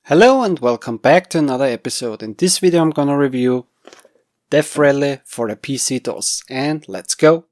Hello and welcome back to another episode. In this video I'm gonna review Death Rally for the PC-DOS, and let's go!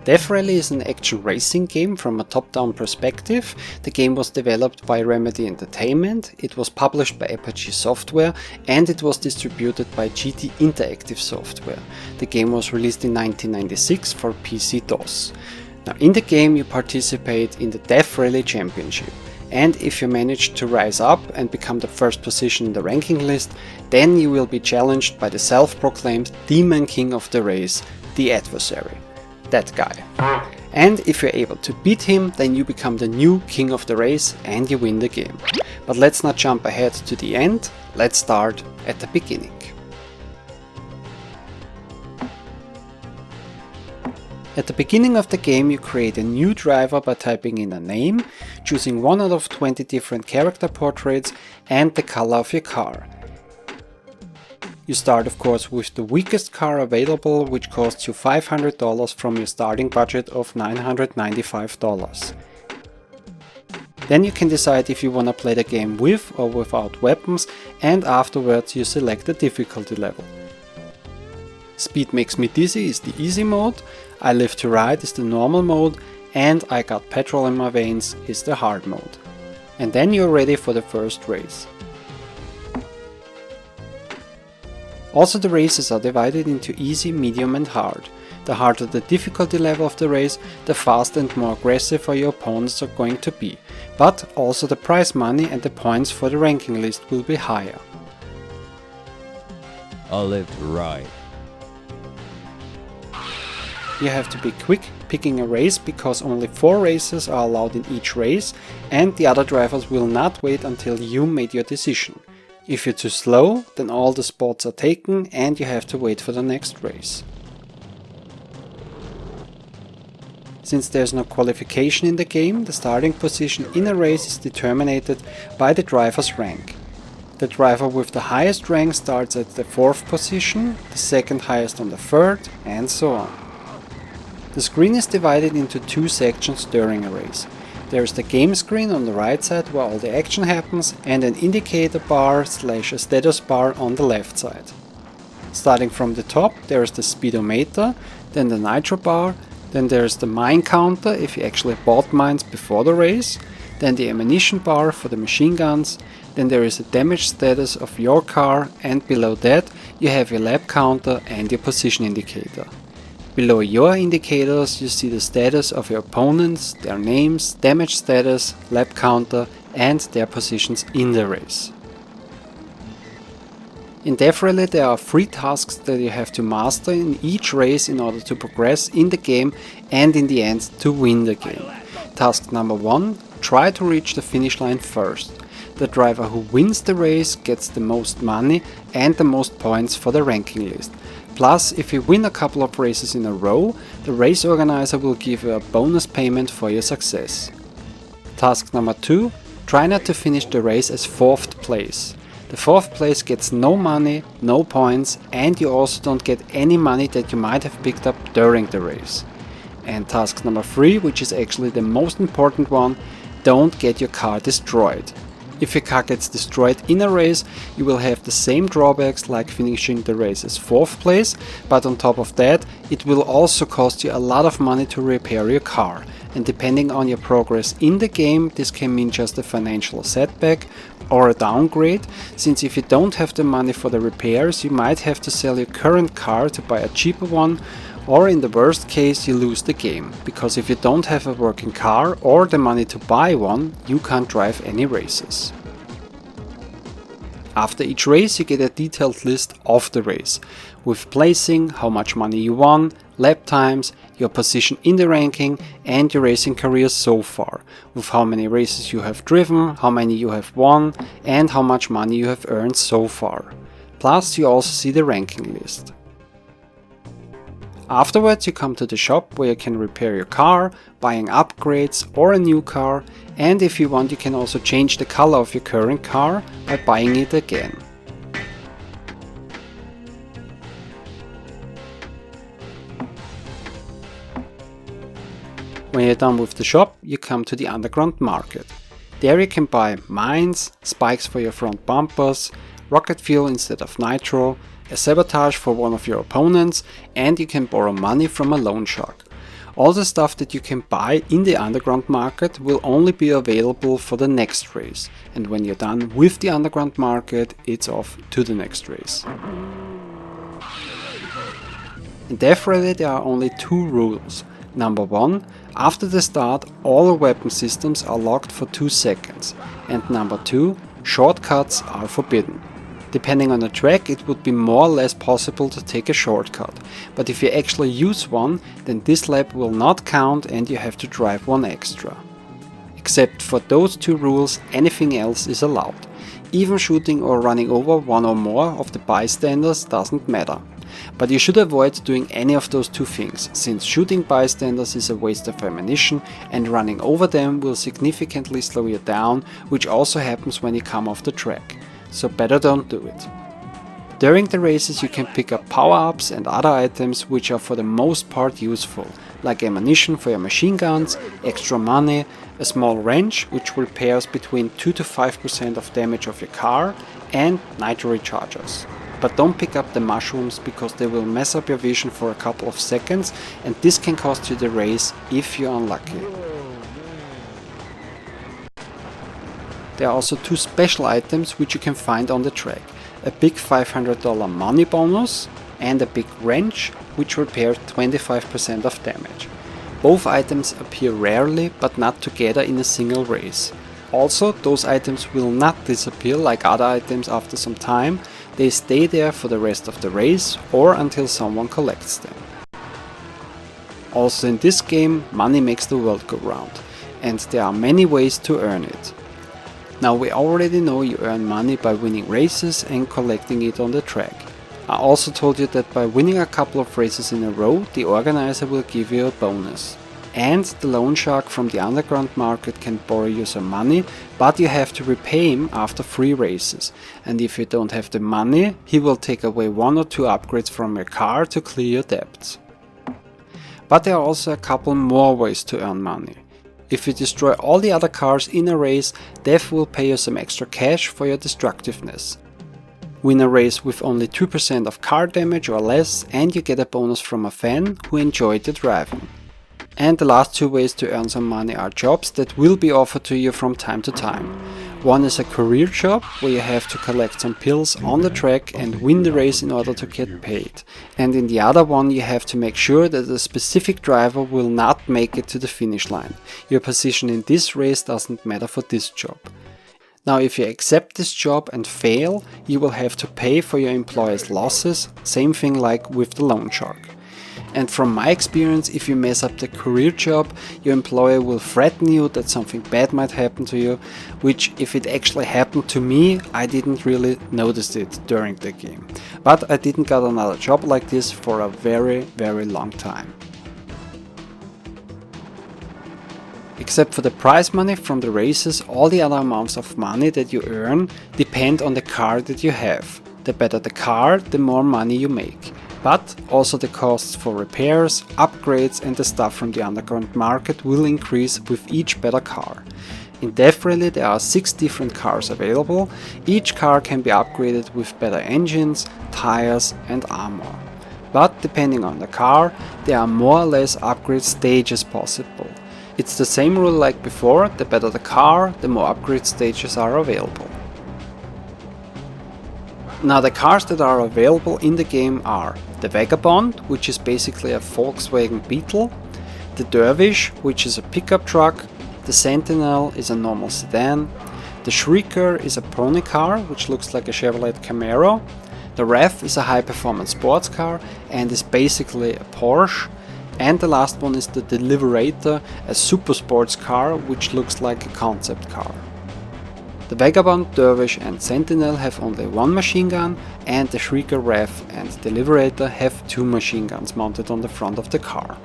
Death Rally is an action racing game from a top-down perspective. The game was developed by Remedy Entertainment, it was published by Apogee Software, and it was distributed by GT Interactive Software. The game was released in 1996 for PC-DOS. Now, in the game you participate in the Death Rally Championship, and if you manage to rise up and become the first position in the ranking list, then you will be challenged by the self-proclaimed Demon King of the race, the adversary. That guy. And if you're able to beat him, then you become the new king of the race and you win the game. But let's not jump ahead to the end, let's start at the beginning. At the beginning of the game you create a new driver by typing in a name, choosing one out of 20 different character portraits and the color of your car. You start of course with the weakest car available, which costs you $500 from your starting budget of $995. Then you can decide if you want to play the game with or without weapons, and afterwards you select the difficulty level. Speed Makes Me Dizzy is the easy mode, I Live to Ride is the normal mode, and I Got Petrol in My Veins is the hard mode. And then you're ready for the first race. Also, the races are divided into easy, medium and hard. The harder the difficulty level of the race, the faster and more aggressive your opponents are going to be, but also the prize money and the points for the ranking list will be higher. I Live to Ride. You have to be quick picking a race because only 4 races are allowed in each race and the other drivers will not wait until you made your decision. If you're too slow, then all the spots are taken and you have to wait for the next race. Since there's no qualification in the game, the starting position in a race is determined by the driver's rank. The driver with the highest rank starts at the 4th position, the second highest on the 3rd, and so on. The screen is divided into 2 sections during a race. There's the game screen on the right side where all the action happens, and an indicator bar / a status bar on the left side. Starting from the top, there's the speedometer, then the nitro bar, then there's the mine counter if you actually bought mines before the race, then the ammunition bar for the machine guns, then there is a damage status of your car, and below that you have your lap counter and your position indicator. Below your indicators you see the status of your opponents, their names, damage status, lap counter and their positions in the race. In Death Rally there are 3 tasks that you have to master in each race in order to progress in the game and in the end to win the game. Task number 1, try to reach the finish line first. The driver who wins the race gets the most money and the most points for the ranking list. Plus, if you win a couple of races in a row, the race organizer will give you a bonus payment for your success. Task number 2, try not to finish the race as 4th place. The 4th place gets no money, no points, and you also don't get any money that you might have picked up during the race. And task number 3, which is actually the most important one, don't get your car destroyed. If your car gets destroyed in a race, you will have the same drawbacks like finishing the race as 4th place, but on top of that, it will also cost you a lot of money to repair your car. And depending on your progress in the game, this can mean just a financial setback or a downgrade, since if you don't have the money for the repairs, you might have to sell your current car to buy a cheaper one, or in the worst case you lose the game, because if you don't have a working car or the money to buy one, you can't drive any races. After each race you get a detailed list of the race, with placing, how much money you won, lap times, your position in the ranking and your racing career so far, with how many races you have driven, how many you have won and how much money you have earned so far. Plus you also see the ranking list. Afterwards you come to the shop where you can repair your car, buying upgrades or a new car, and if you want you can also change the color of your current car by buying it again. When you're done with the shop, you come to the underground market. There you can buy mines, spikes for your front bumpers, rocket fuel instead of nitro, a sabotage for one of your opponents, and you can borrow money from a loan shark. All the stuff that you can buy in the underground market will only be available for the next race, and when you're done with the underground market, it's off to the next race. In Death Rally there are only 2 rules. Number 1, after the start all weapon systems are locked for 2 seconds, and number 2, shortcuts are forbidden. Depending on the track it would be more or less possible to take a shortcut, but if you actually use one, then this lap will not count and you have to drive one extra. Except for those 2 rules, anything else is allowed. Even shooting or running over one or more of the bystanders doesn't matter. But you should avoid doing any of those 2 things, since shooting bystanders is a waste of ammunition and running over them will significantly slow you down, which also happens when you come off the track. So better don't do it. During the races you can pick up power-ups and other items which are for the most part useful, like ammunition for your machine guns, extra money, a small wrench which repairs between 2 to 5% of damage of your car, and nitro rechargers. But don't pick up the mushrooms because they will mess up your vision for a couple of seconds and this can cost you the race if you're unlucky. There are also 2 special items which you can find on the track. A big $500 money bonus and a big wrench which repairs 25% of damage. Both items appear rarely but not together in a single race. Also, those items will not disappear like other items after some time, they stay there for the rest of the race or until someone collects them. Also in this game, money makes the world go round, and there are many ways to earn it. Now we already know you earn money by winning races and collecting it on the track. I also told you that by winning a couple of races in a row, the organizer will give you a bonus. And the loan shark from the underground market can borrow you some money, but you have to repay him after 3 races. And if you don't have the money, he will take away 1 or 2 upgrades from your car to clear your debts. But there are also a couple more ways to earn money. If you destroy all the other cars in a race, death will pay you some extra cash for your destructiveness. Win a race with only 2% of car damage or less and you get a bonus from a fan who enjoyed the driving. And the last two ways to earn some money are jobs that will be offered to you from time to time. One is a career job, where you have to collect some pills on the track and win the race in order to get paid. And in the other one you have to make sure that a specific driver will not make it to the finish line. Your position in this race doesn't matter for this job. Now if you accept this job and fail, you will have to pay for your employer's losses, same thing like with the loan shark. And from my experience, if you mess up the career job, your employer will threaten you that something bad might happen to you, which if it actually happened to me, I didn't really notice it during the game. But I didn't get another job like this for a very, very long time. Except for the prize money from the races, all the other amounts of money that you earn depend on the car that you have. The better the car, the more money you make. But also the costs for repairs, upgrades and the stuff from the underground market will increase with each better car. In Death Rally there are 6 different cars available. Each car can be upgraded with better engines, tires and armor. But depending on the car, there are more or less upgrade stages possible. It's the same rule like before, the better the car, the more upgrade stages are available. Now the cars that are available in the game are the Vagabond, which is basically a Volkswagen Beetle, the Dervish, which is a pickup truck, the Sentinel is a normal sedan, the Shrieker is a pony car, which looks like a Chevrolet Camaro, the Ref is a high performance sports car and is basically a Porsche, and the last one is the Deliberator, a super sports car, which looks like a concept car. The Vagabond, Dervish and Sentinel have only one machine gun, and the Shrieker, Ref and Deliberator have 2 machine guns mounted on the front of the car.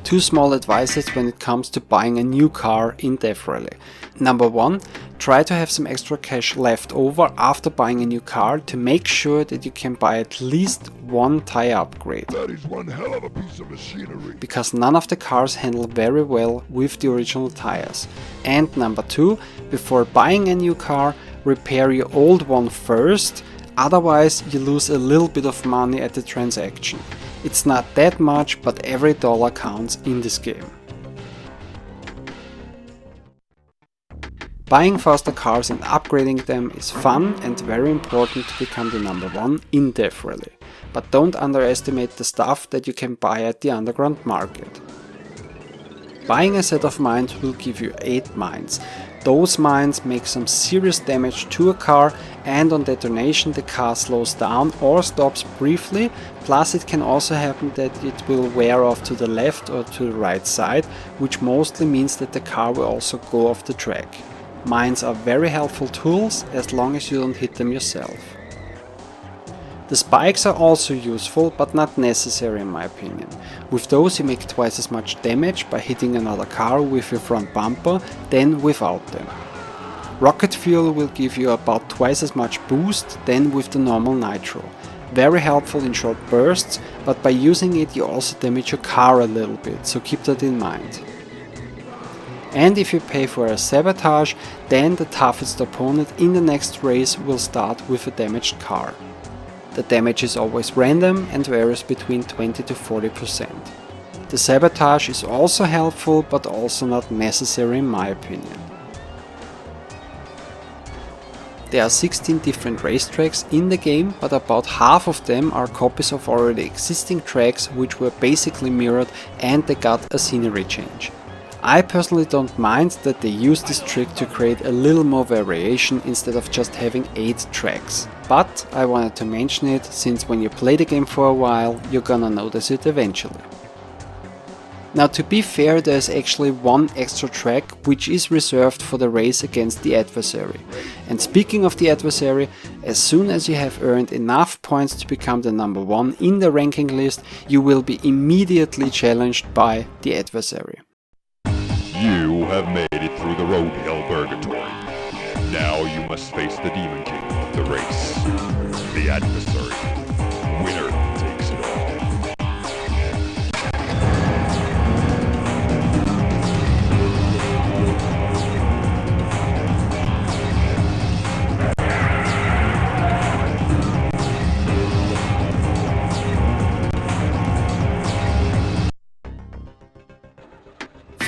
2 small advices when it comes to buying a new car in Death Rally. Number 1, try to have some extra cash left over after buying a new car to make sure that you can buy at least one tire upgrade. That is one hell of a piece of machinery. Because none of the cars handle very well with the original tires. And number 2, before buying a new car, repair your old one first, otherwise you lose a little bit of money at the transaction. It's not that much, but every dollar counts in this game. Buying faster cars and upgrading them is fun and very important to become the number 1 in Death Rally. But don't underestimate the stuff that you can buy at the underground market. Buying a set of mines will give you 8 mines. Those mines make some serious damage to a car, and on detonation the car slows down or stops briefly, plus it can also happen that it will wear off to the left or to the right side, which mostly means that the car will also go off the track. Mines are very helpful tools as long as you don't hit them yourself. The spikes are also useful, but not necessary in my opinion. With those you make twice as much damage by hitting another car with your front bumper than without them. Rocket fuel will give you about twice as much boost than with the normal nitro. Very helpful in short bursts, but by using it you also damage your car a little bit, so keep that in mind. And if you pay for a Sabotage, then the toughest opponent in the next race will start with a damaged car. The damage is always random and varies between 20 to 40%. The Sabotage is also helpful, but also not necessary in my opinion. There are 16 different racetracks in the game, but about half of them are copies of already existing tracks which were basically mirrored and they got a scenery change. I personally don't mind that they use this trick to create a little more variation instead of just having 8 tracks. But I wanted to mention it, since when you play the game for a while, you're gonna notice it eventually. Now to be fair, there is actually one extra track which is reserved for the race against the adversary. And speaking of the adversary, as soon as you have earned enough points to become the number 1 in the ranking list, you will be immediately challenged by the adversary. You have made it through the road hell purgatory. Now you must face the Demon King of the race, the adversary. Winner takes it all.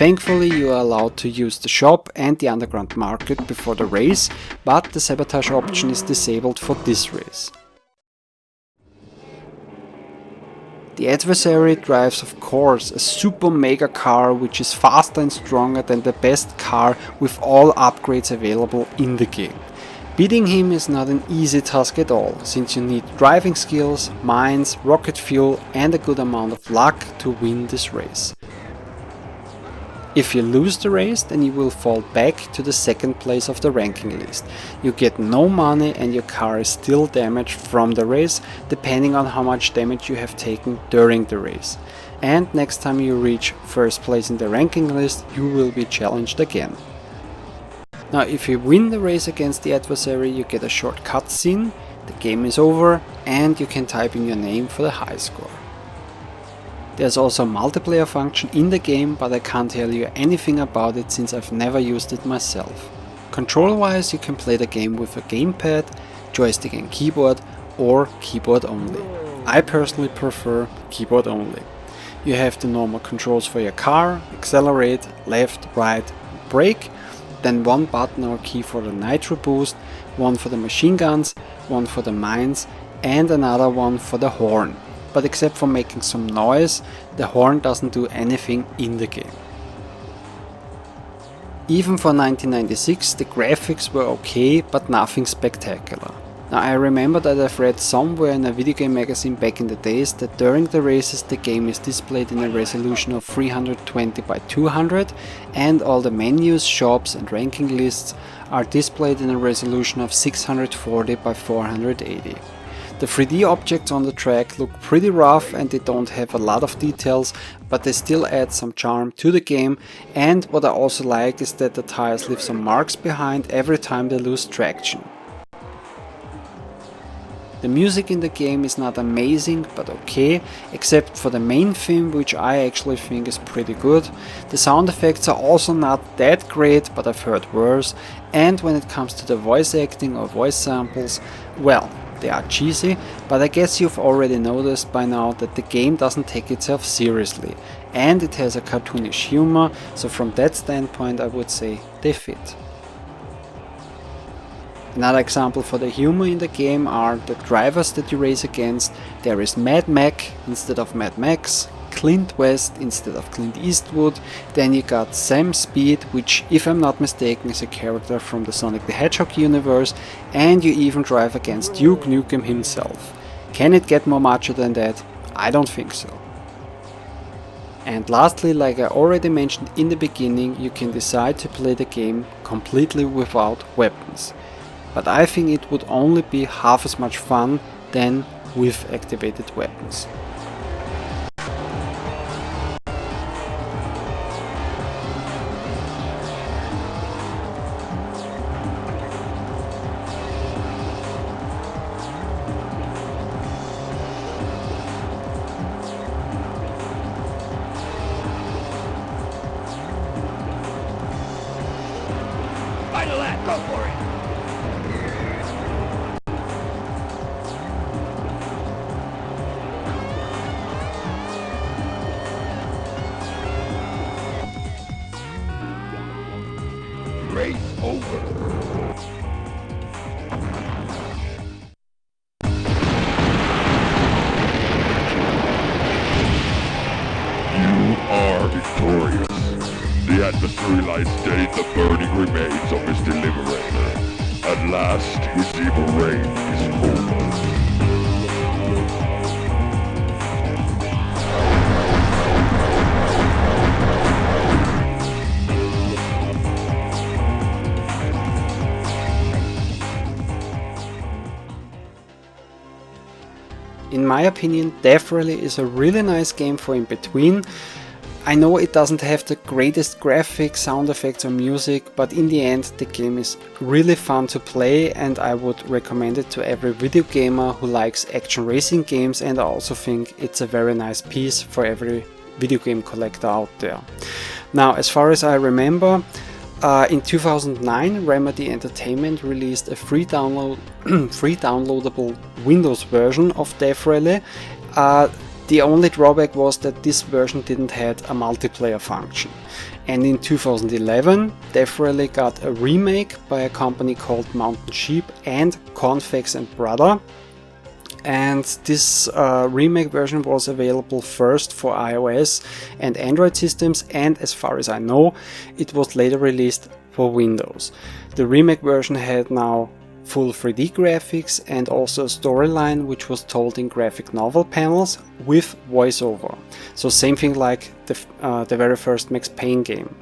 Thankfully you are allowed to use the shop and the underground market before the race, but the sabotage option is disabled for this race. The adversary drives, of course, a super mega car which is faster and stronger than the best car with all upgrades available in the game. Beating him is not an easy task at all, since you need driving skills, mines, rocket fuel and a good amount of luck to win this race. If you lose the race, then you will fall back to the second place of the ranking list. You get no money and your car is still damaged from the race, depending on how much damage you have taken during the race. And next time you reach first place in the ranking list, you will be challenged again. Now if you win the race against the adversary, you get a short cutscene, the game is over and you can type in your name for the high score. There's also a multiplayer function in the game, but I can't tell you anything about it since I've never used it myself. Control wise you can play the game with a gamepad, joystick and keyboard, or keyboard only. I personally prefer keyboard only. You have the normal controls for your car, accelerate, left, right, brake, then one button or key for the nitro boost, one for the machine guns, one for the mines and another one for the horn. But except for making some noise, the horn doesn't do anything in the game. Even for 1996 the graphics were okay, but nothing spectacular. Now I remember that I've read somewhere in a video game magazine back in the days that during the races the game is displayed in a resolution of 320 by 200 and all the menus, shops and ranking lists are displayed in a resolution of 640 by 480. The 3D objects on the track look pretty rough and they don't have a lot of details, but they still add some charm to the game, and what I also like is that the tires leave some marks behind every time they lose traction. The music in the game is not amazing but okay, except for the main theme, which I actually think is pretty good. The sound effects are also not that great, but I've heard worse, and when it comes to the voice acting or voice samples, well, they are cheesy, but I guess you've already noticed by now that the game doesn't take itself seriously, and it has a cartoonish humor, so from that standpoint I would say they fit. Another example for the humor in the game are the drivers that you race against. There is Mad Mac instead of Mad Max, Clint West instead of Clint Eastwood, then you got Sam Speed, which if I'm not mistaken is a character from the Sonic the Hedgehog universe, and you even drive against Duke Nukem himself. Can it get more macho than that? I don't think so. And lastly, like I already mentioned in the beginning, you can decide to play the game completely without weapons. But I think it would only be half as much fun than with activated weapons. Final lap, go for it! Race over. You are victorious. The adversary lies dead in the burning remains of his deliberator. At last, his evil reign is over. In my opinion, Death Rally is a really nice game for in between. I know it doesn't have the greatest graphics, sound effects or music, but in the end the game is really fun to play and I would recommend it to every video gamer who likes action racing games, and I also think it's a very nice piece for every video game collector out there. Now, as far as I remember, in 2009 Remedy Entertainment released a free downloadable Windows version of Death Rally. The only drawback was that this version didn't have a multiplayer function. And in 2011, Death Rally got a remake by a company called Mountain Sheep and Cornflakes and Brother. And this remake version was available first for iOS and Android systems, and as far as I know, it was later released for Windows. The remake version had now full 3D graphics and also a storyline which was told in graphic novel panels with voiceover. So same thing like the very first Max Payne game.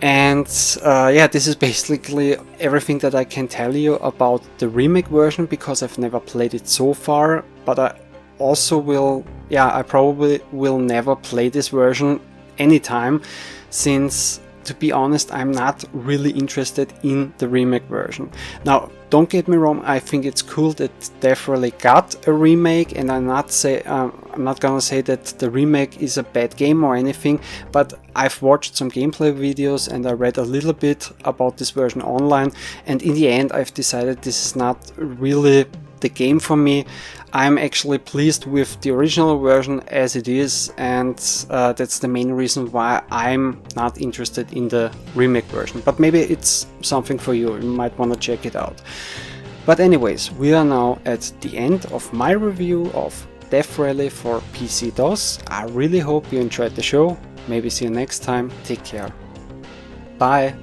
And yeah, this is basically everything that I can tell you about the remake version, because I've never played it so far, but I also I probably will never play this version anytime, since to be honest, I'm not really interested in the remake version. Now, don't get me wrong, I think it's cool that Death Rally got a remake, and I'm not gonna say that the remake is a bad game or anything, but I've watched some gameplay videos and I read a little bit about this version online, and in the end I've decided this is not really the game for me. I'm actually pleased with the original version as it is, and that's the main reason why I'm not interested in the remake version. But maybe it's something for you, you might want to check it out. But anyways, we are now at the end of my review of Death Rally for PC-DOS. I really hope you enjoyed the show. Maybe see you next time. Take care. Bye.